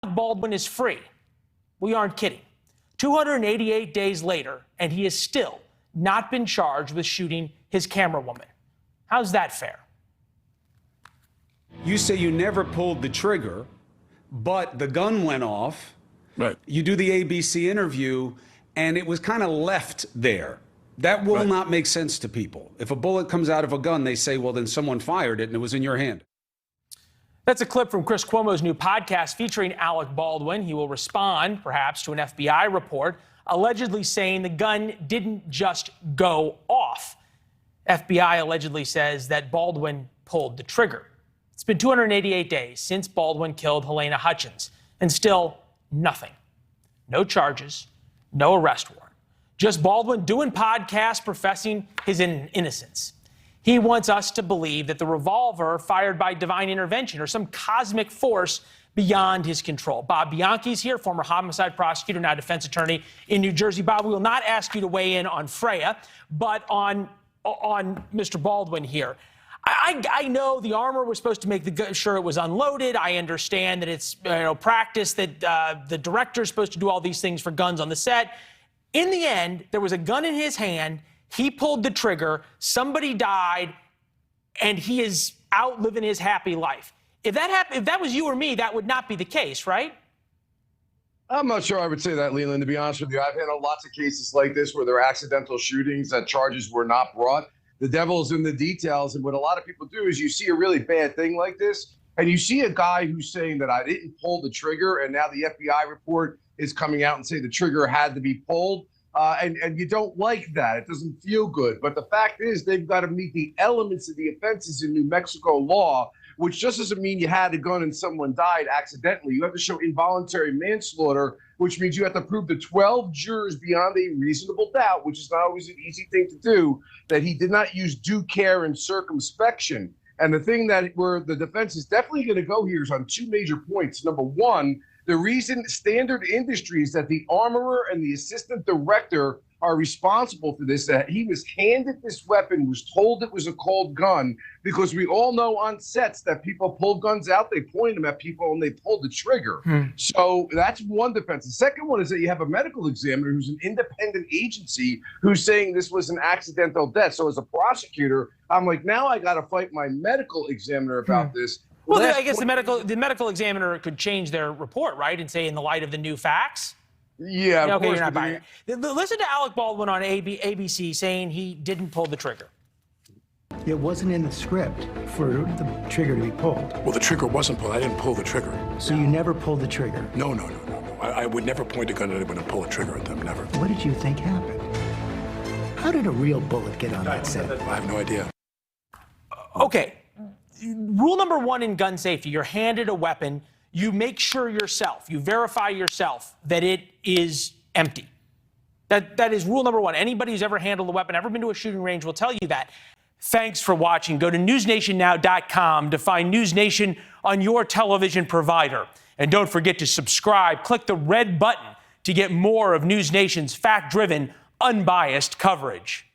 Baldwin is free. We aren't kidding. 288 days later, and he has still not been charged with shooting his camera woman. How's that fair? You say you never pulled the trigger, but the gun went off. Right. You do the ABC interview, and it was kind of left there. That will not make sense to people. If a bullet comes out of a gun, they say, well, then someone fired it and it was in your hand. That's a clip from Chris Cuomo's new podcast featuring Alec Baldwin. He will respond, perhaps, to an FBI report allegedly saying the gun didn't just go off. FBI allegedly says that Baldwin pulled the trigger. It's been 288 days since Baldwin killed Helena Hutchins, and still nothing. No charges, no arrest warrant. Just Baldwin doing podcasts professing his innocence. He wants us to believe that the revolver fired by divine intervention or some cosmic force beyond his control. Bob Bianchi's here, former homicide prosecutor, now defense attorney in New Jersey. Bob, we will not ask you to weigh in on Freya, but on Mr. Baldwin here. I know the armor was supposed to make sure it was unloaded. I understand that it's practice that the director's supposed to do all these things for guns on the set. In the end, there was a gun in his hand. He pulled the trigger. Somebody died, and he is out living his happy life. If that happened, if that was you or me, that would not be the case, right? I'm not sure I would say that, Leland, to be honest with you. I've handled lots of cases like this where there are accidental shootings that charges were not brought. The devil's in the details, and what a lot of people do is you see a really bad thing like this, and you see a guy who's saying that I didn't pull the trigger, and now the FBI report is coming out and saying the trigger had to be pulled. And you don't like that. It doesn't feel good. But the fact is they've got to meet the elements of the offenses in New Mexico law, which just doesn't mean you had a gun and someone died accidentally. You have to show involuntary manslaughter, which means you have to prove to 12 jurors beyond a reasonable doubt, which is not always an easy thing to do, that he did not use due care and circumspection. And the thing that where the defense is definitely going to go here is on two major points. Number one, the reason standard industry is that the armorer and the assistant director are responsible for this, that he was handed this weapon, was told it was a cold gun, because we all know on sets that people pull guns out, they point them at people, and they pull the trigger. So that's one defense. The second one is that you have a medical examiner who's an independent agency who's saying this was an accidental death. So as a prosecutor, I'm like, now I got to fight my medical examiner about this. Well, I guess the medical examiner could change their report, right, and say in the light of the new facts. Yeah, of okay, course. You're not buying it. Listen to Alec Baldwin on ABC saying he didn't pull the trigger. It wasn't in the script for the trigger to be pulled. Well, the trigger wasn't pulled. I didn't pull the trigger. So you never pulled the trigger? No. I would never point a gun at anyone and pull a trigger at them, never. What did you think happened? How did a real bullet get on that set? I have no idea. Okay. Rule number one in gun safety, you're handed a weapon, you make sure yourself, you verify yourself that it is empty. That is rule number one. Anybody who's ever handled a weapon, ever been to a shooting range will tell you that. Thanks for watching. Go to newsnationnow.com to find NewsNation on your television provider. And don't forget to subscribe. Click the red button to get more of NewsNation's fact-driven, unbiased coverage.